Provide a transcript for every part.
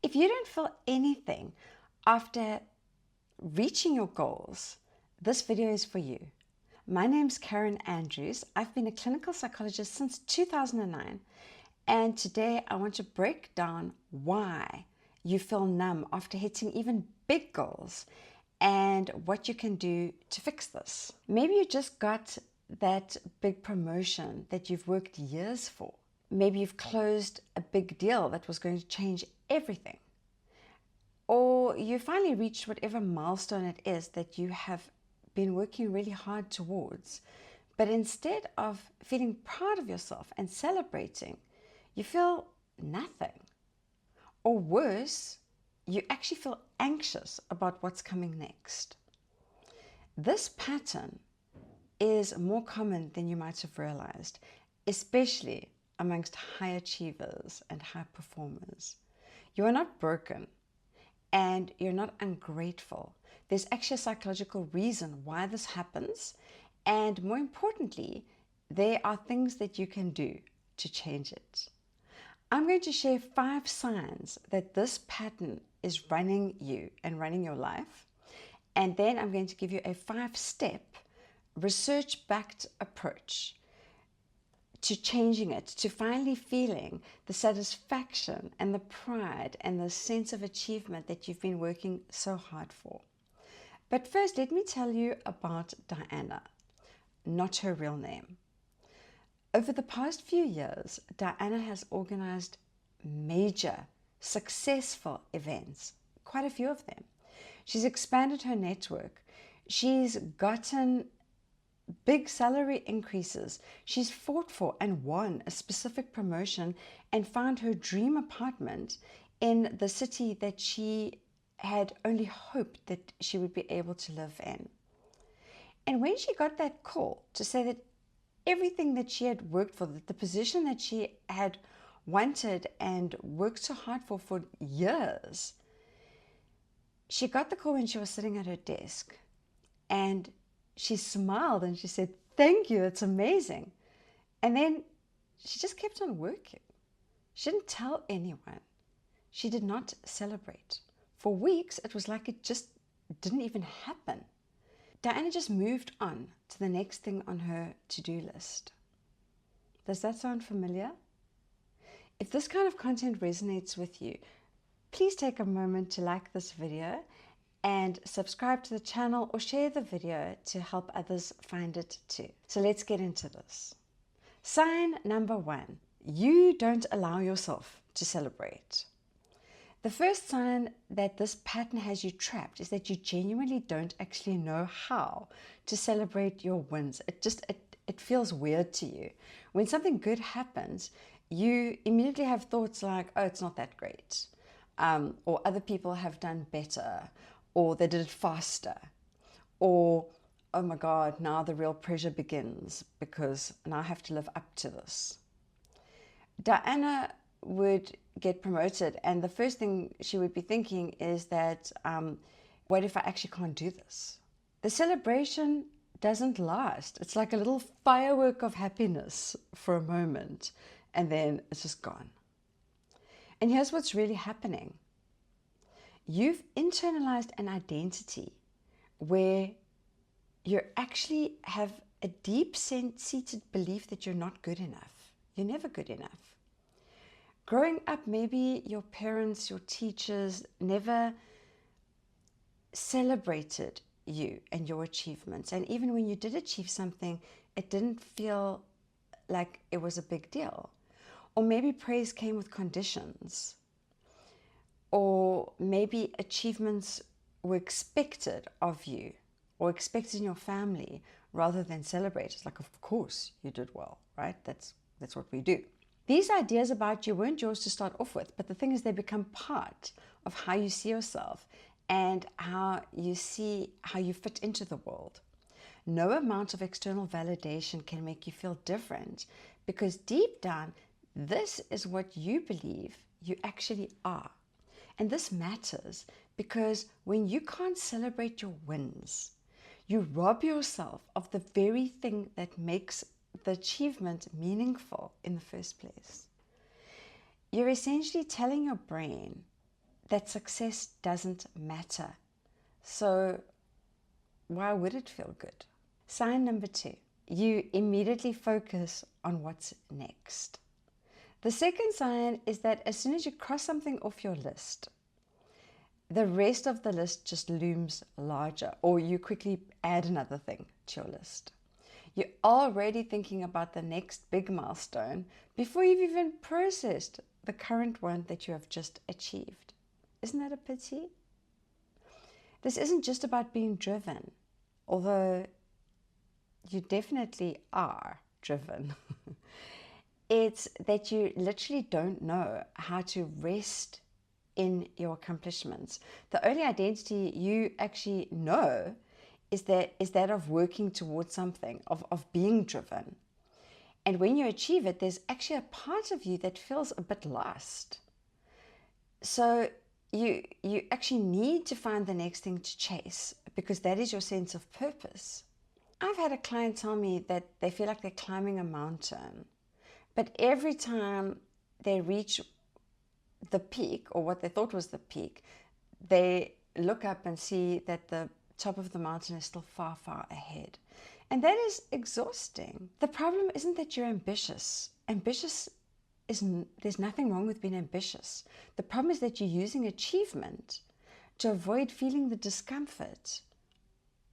If you don't feel anything after reaching your goals, this video is for you. My name's Karen Andrews. I've been a clinical psychologist since 2009, and today I want to break down why you feel numb after hitting even big goals and what you can do to fix this. Maybe you just got that big promotion that you've worked years for. Maybe you've closed a big deal that was going to change everything. Or you finally reached whatever milestone it is that you have been working really hard towards. But instead of feeling proud of yourself and celebrating, you feel nothing. Or worse, you actually feel anxious about what's coming next. This pattern is more common than you might have realized, especially amongst high achievers and high performers. You are not broken and you're not ungrateful. There's actually a psychological reason why this happens, and more importantly, there are things that you can do to change it. I'm going to share 5 signs that this pattern is running you and running your life, and then I'm going to give you a 5-step research-backed approach to changing it, to finally feeling the satisfaction and the pride and the sense of achievement that you've been working so hard for. But first, let me tell you about Diana, not her real name. Over the past few years, Diana has organized major, successful events, quite a few of them. She's expanded her network. She's gotten big salary increases. She's fought for and won a specific promotion and found her dream apartment in the city that she had only hoped that she would be able to live in. And when she got that call to say that everything that she had worked for, that the position that she had wanted and worked so hard for years, she got the call when she was sitting at her desk, and she smiled and she said, "Thank you, it's amazing." And then she just kept on working. She didn't tell anyone. She did not celebrate. For weeks, it was like it just didn't even happen. Diana just moved on to the next thing on her to-do list. Does that sound familiar? If this kind of content resonates with you, please take a moment to like this video and subscribe to the channel or share the video to help others find it too. So let's get into this. Sign number 1, you don't allow yourself to celebrate. The first sign that this pattern has you trapped is that you genuinely don't actually know how to celebrate your wins. It feels weird to you. When something good happens, you immediately have thoughts like, oh, it's not that great. Or other people have done better, or they did it faster, or, oh my God, now the real pressure begins because now I have to live up to this. Diana would get promoted, and the first thing she would be thinking is that, what if I actually can't do this? The celebration doesn't last. It's like a little firework of happiness for a moment, and then it's just gone. And here's what's really happening. You've internalized an identity where you actually have a deep-seated belief that you're not good enough. You're never good enough. Growing up, maybe your parents, your teachers never celebrated you and your achievements. And even when you did achieve something, it didn't feel like it was a big deal. Or maybe praise came with conditions. Or maybe achievements were expected of you or expected in your family rather than celebrated. Like, of course you did well, right? That's what we do. These ideas about you weren't yours to start off with, but the thing is they become part of how you see yourself and how you fit into the world. No amount of external validation can make you feel different, because deep down, this is what you believe you actually are. And this matters because when you can't celebrate your wins, you rob yourself of the very thing that makes the achievement meaningful in the first place. You're essentially telling your brain that success doesn't matter. So why would it feel good? Sign number 2, you immediately focus on what's next. The second sign is that as soon as you cross something off your list, the rest of the list just looms larger, or you quickly add another thing to your list. You're already thinking about the next big milestone before you've even processed the current one that you have just achieved. Isn't that a pity? This isn't just about being driven, although you definitely are driven. It's that you literally don't know how to rest in your accomplishments. The only identity you actually know is that of working towards something, of being driven. And when you achieve it, there's actually a part of you that feels a bit lost. So you actually need to find the next thing to chase, because that is your sense of purpose. I've had a client tell me that they feel like they're climbing a mountain, but every time they reach the peak, or what they thought was the peak, they look up and see that the top of the mountain is still far, far ahead. And that is exhausting. The problem isn't that you're ambitious. There's nothing wrong with being ambitious. The problem is that you're using achievement to avoid feeling the discomfort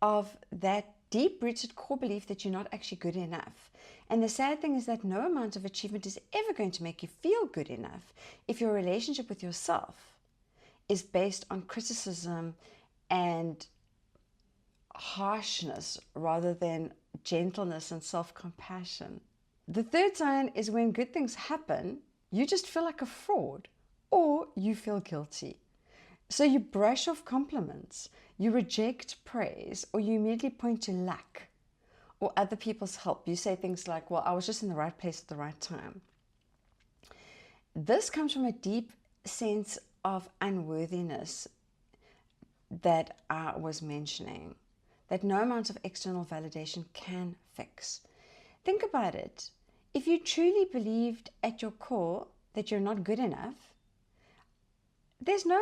of that deep-rooted core belief that you're not actually good enough. And the sad thing is that no amount of achievement is ever going to make you feel good enough if your relationship with yourself is based on criticism and harshness rather than gentleness and self-compassion. The third sign is when good things happen, you just feel like a fraud, or you feel guilty. So you brush off compliments, you reject praise, or you immediately point to lack or other people's help. You say things like, well, I was just in the right place at the right time. This comes from a deep sense of unworthiness that I was mentioning, that no amount of external validation can fix. Think about it. If you truly believed at your core that you're not good enough, there's no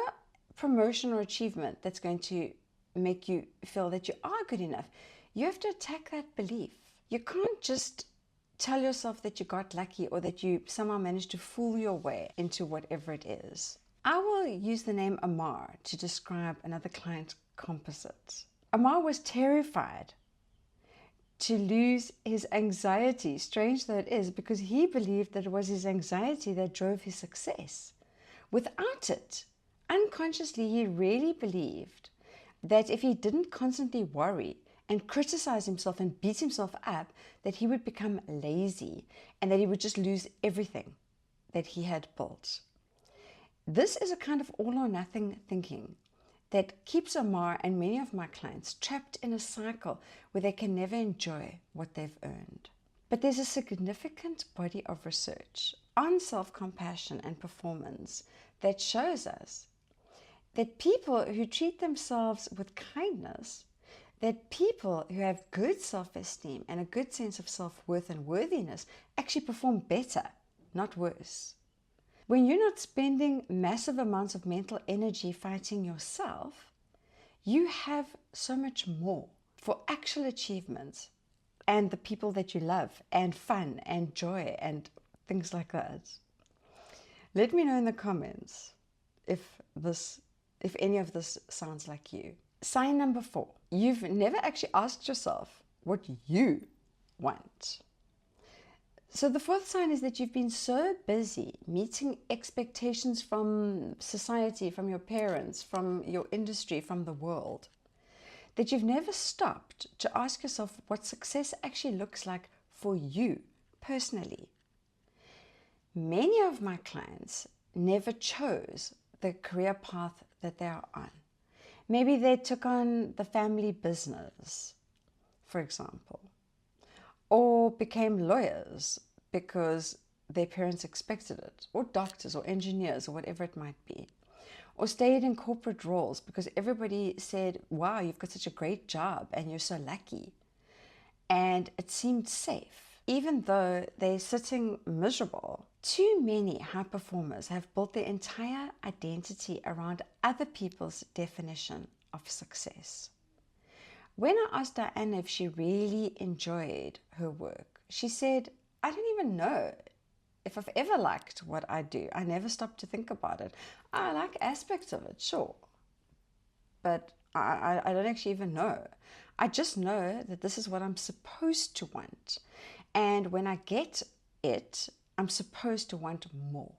promotion or achievement that's going to make you feel that you are good enough. You have to attack that belief. You can't just tell yourself that you got lucky or that you somehow managed to fool your way into whatever it is. I will use the name Amar to describe another client composite. Amar was terrified to lose his anxiety, strange though it is, because he believed that it was his anxiety that drove his success. Without it, unconsciously, he really believed that if he didn't constantly worry and criticize himself and beat himself up, that he would become lazy and that he would just lose everything that he had built. This is a kind of all or nothing thinking that keeps Amar and many of my clients trapped in a cycle where they can never enjoy what they've earned. But there's a significant body of research on self-compassion and performance that shows us that people who treat themselves with kindness, that people who have good self-esteem and a good sense of self-worth and worthiness actually perform better, not worse. When you're not spending massive amounts of mental energy fighting yourself, you have so much more for actual achievements and the people that you love and fun and joy and things like that. Let me know in the comments if any of this sounds like you. Sign number 4, you've never actually asked yourself what you want. So the fourth sign is that you've been so busy meeting expectations from society, from your parents, from your industry, from the world, that you've never stopped to ask yourself what success actually looks like for you personally. Many of my clients never chose the career path that they are on. Maybe they took on the family business, for example, or became lawyers because their parents expected it, or doctors or engineers or whatever it might be, or stayed in corporate roles because everybody said, wow, you've got such a great job and you're so lucky, and it seemed safe. even though they're sitting miserable. Too many high performers have built their entire identity around other people's definition of success. When I asked Diana if she really enjoyed her work, she said, "I don't even know if I've ever liked what I do. I never stopped to think about it. I like aspects of it, sure, but I don't actually even know. I just know that this is what I'm supposed to want. And when I get it, I'm supposed to want more."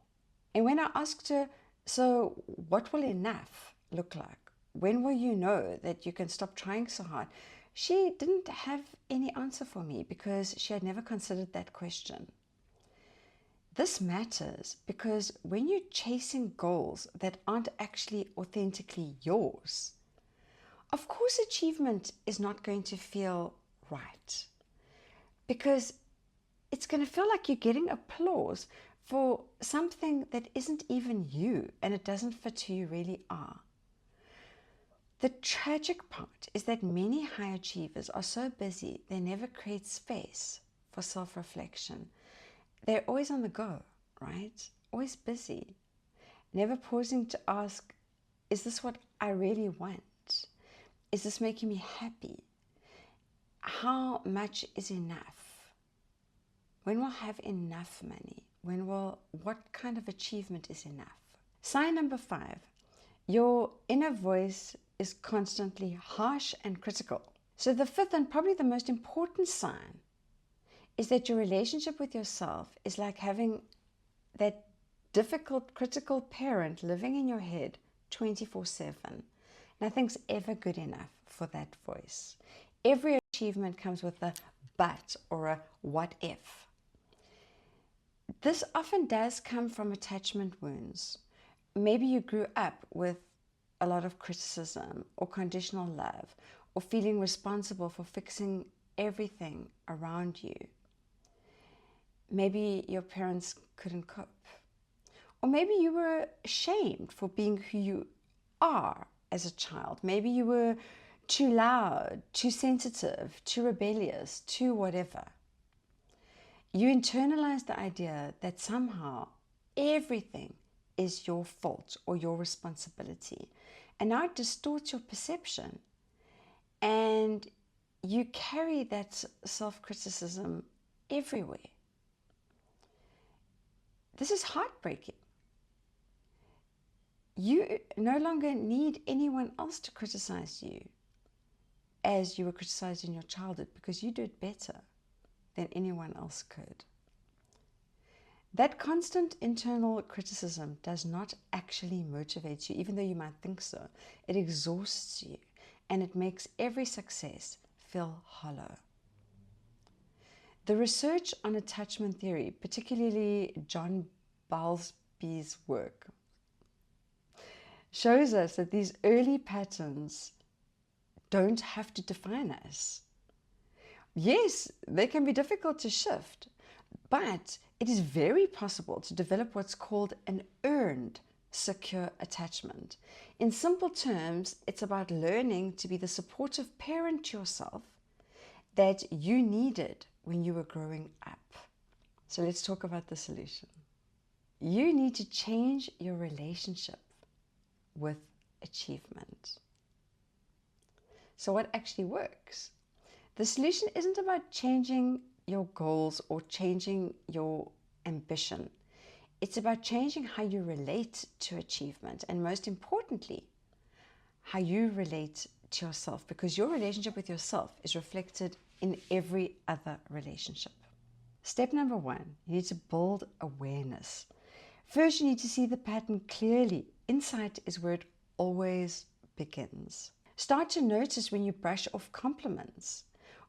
And when I asked her, "So what will enough look like? When will you know that you can stop trying so hard?" She didn't have any answer for me because she had never considered that question. This matters because when you're chasing goals that aren't actually authentically yours, of course achievement is not going to feel right, because it's going to feel like you're getting applause for something that isn't even you, and it doesn't fit who you really are. The tragic part is that many high achievers are so busy they never create space for self-reflection. They're always on the go, right? Always busy, never pausing to ask, is this what I really want? Is this making me happy? How much is enough? When we'll have enough money? What kind of achievement is enough? Sign number 5, your inner voice is constantly harsh and critical. So the 5th and probably the most important sign is that your relationship with yourself is like having that difficult, critical parent living in your head 24/7. Nothing's ever good enough for that voice. Every achievement comes with a but or a what if. This often does come from attachment wounds. Maybe you grew up with a lot of criticism or conditional love, or feeling responsible for fixing everything around you. Maybe your parents couldn't cope. Or maybe you were ashamed for being who you are as a child. Maybe you were too loud, too sensitive, too rebellious, too whatever. You internalized the idea that somehow everything is your fault or your responsibility. And now it distorts your perception. And you carry that self-criticism everywhere. This is heartbreaking. You no longer need anyone else to criticize you as you were criticized in your childhood, because you did better than anyone else could. That constant internal criticism does not actually motivate you, even though you might think so. It exhausts you, and it makes every success feel hollow. The research on attachment theory, particularly John Bowlby's work, shows us that these early patterns don't have to define us. Yes, they can be difficult to shift, but it is very possible to develop what's called an earned secure attachment. In simple terms, it's about learning to be the supportive parent to yourself that you needed when you were growing up. So let's talk about the solution. You need to change your relationship with achievement. So what actually works? The solution isn't about changing your goals or changing your ambition. It's about changing how you relate to achievement, and most importantly, how you relate to yourself, because your relationship with yourself is reflected in every other relationship. Step number 1, you need to build awareness. First, you need to see the pattern clearly. Insight is where it always begins. Start to notice when you brush off compliments,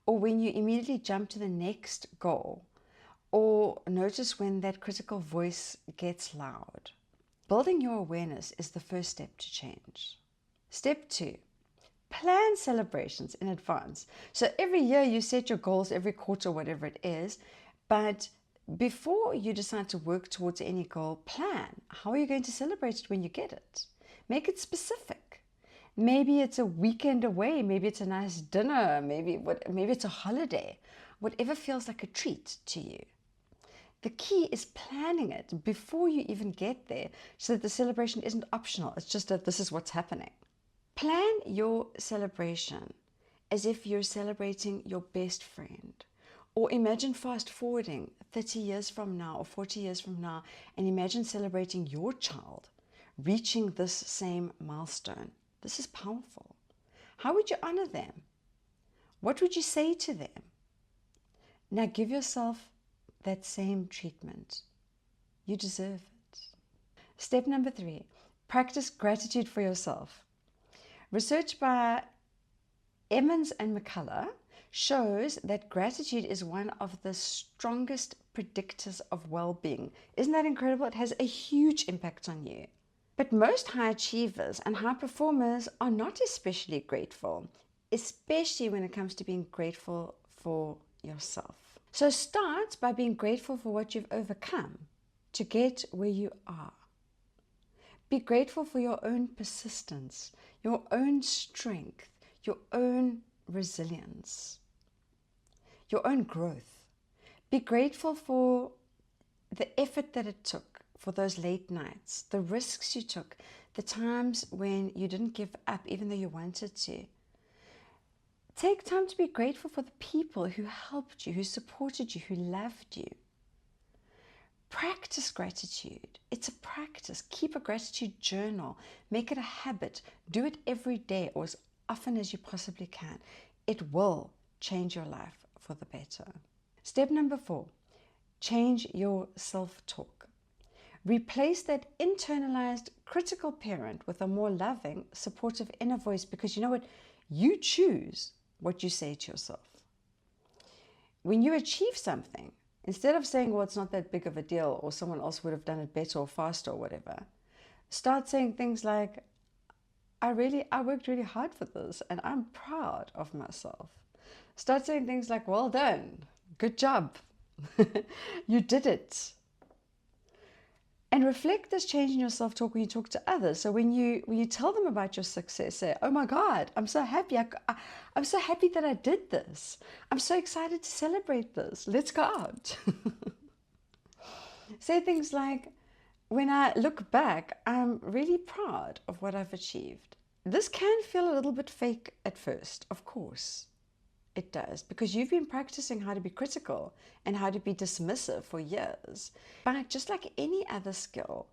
or when you immediately jump to the next goal, or notice when that critical voice gets loud. Building your awareness is the first step to change. Step 2, plan celebrations in advance. So every year you set your goals, every quarter, whatever it is, but before you decide to work towards any goal, plan. How are you going to celebrate it when you get it? Make it specific. Maybe it's a weekend away, maybe it's a nice dinner, maybe it's a holiday. whatever feels like a treat to you. The key is planning it before you even get there so that the celebration isn't optional. It's just that this is what's happening. Plan your celebration as if you're celebrating your best friend. Or imagine fast forwarding 30 years from now or 40 years from now and imagine celebrating your child reaching this same milestone. This is powerful. How would you honor them? What would you say to them? Now give yourself that same treatment. You deserve it. Step number 3, practice gratitude for yourself. Research by Emmons and McCullough shows that gratitude is one of the strongest predictors of well-being. Isn't that incredible? It has a huge impact on you. But most high achievers and high performers are not especially grateful, especially when it comes to being grateful for yourself. So start by being grateful for what you've overcome to get where you are. Be grateful for your own persistence, your own strength, your own resilience, your own growth. Be grateful for the effort that it took, for those late nights, the risks you took, the times when you didn't give up even though you wanted to. Take time to be grateful for the people who helped you, who supported you, who loved you. Practice gratitude. It's a practice. Keep a gratitude journal. Make it a habit. Do it every day or as often as you possibly can. It will change your life for the better. Step number 4, change your self-talk. Replace that internalized critical parent with a more loving, supportive inner voice, because you know what? You choose what you say to yourself. When you achieve something, instead of saying, well, it's not that big of a deal, or someone else would have done it better or faster or whatever, start saying things like, I worked really hard for this and I'm proud of myself. Start saying things like, well done, good job, you did it. And reflect this change in your self-talk when you talk to others. So when you tell them about your success, say, oh my God, I'm so happy. I'm so happy that I did this. I'm so excited to celebrate this. Let's go out. Say things like, when I look back, I'm really proud of what I've achieved. This can feel a little bit fake at first, of course. It does, because you've been practicing how to be critical and how to be dismissive for years. But just like any other skill,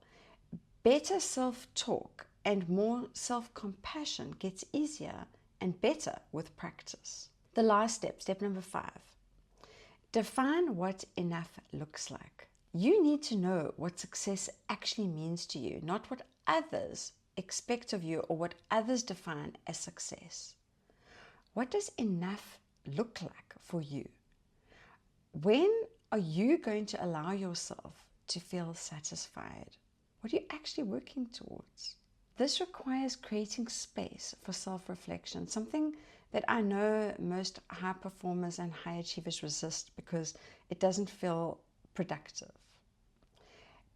better self-talk and more self-compassion gets easier and better with practice. The last step, step number 5, define what enough looks like. You need to know what success actually means to you, not what others expect of you or what others define as success. What does enough look like for you? When are you going to allow yourself to feel satisfied? What are you actually working towards? This requires creating space for self-reflection, something that I know most high performers and high achievers resist because it doesn't feel productive.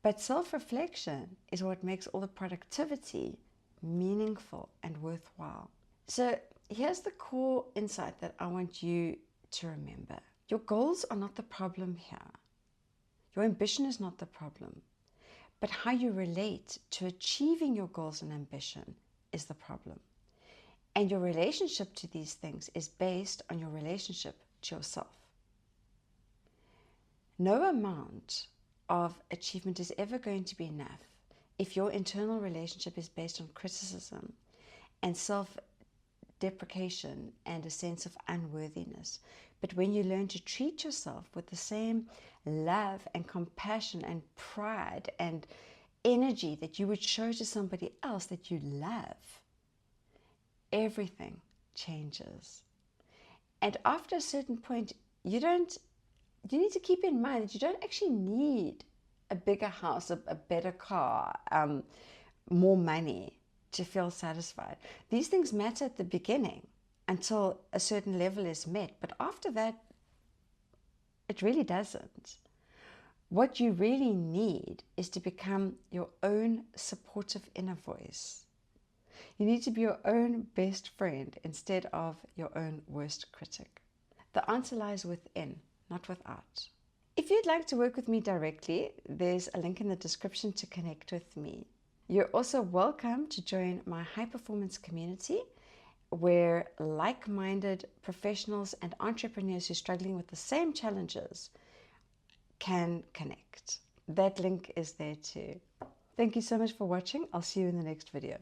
But self-reflection is what makes all the productivity meaningful and worthwhile. So here's the core insight that I want you to remember. Your goals are not the problem here. Your ambition is not the problem. But how you relate to achieving your goals and ambition is the problem. And your relationship to these things is based on your relationship to yourself. No amount of achievement is ever going to be enough if your internal relationship is based on criticism and self-deprecation and a sense of unworthiness. But when you learn to treat yourself with the same love and compassion and pride and energy that you would show to somebody else that you love, everything changes. And after a certain point, you need to keep in mind that you don't actually need a bigger house, a better car, more money to feel satisfied. These things matter at the beginning until a certain level is met, but after that, it really doesn't. What you really need is to become your own supportive inner voice. You need to be your own best friend instead of your own worst critic. The answer lies within, not without. If you'd like to work with me directly, there's a link in the description to connect with me. You're also welcome to join my high-performance community, where like-minded professionals and entrepreneurs who are struggling with the same challenges can connect. That link is there too. Thank you so much for watching. I'll see you in the next video.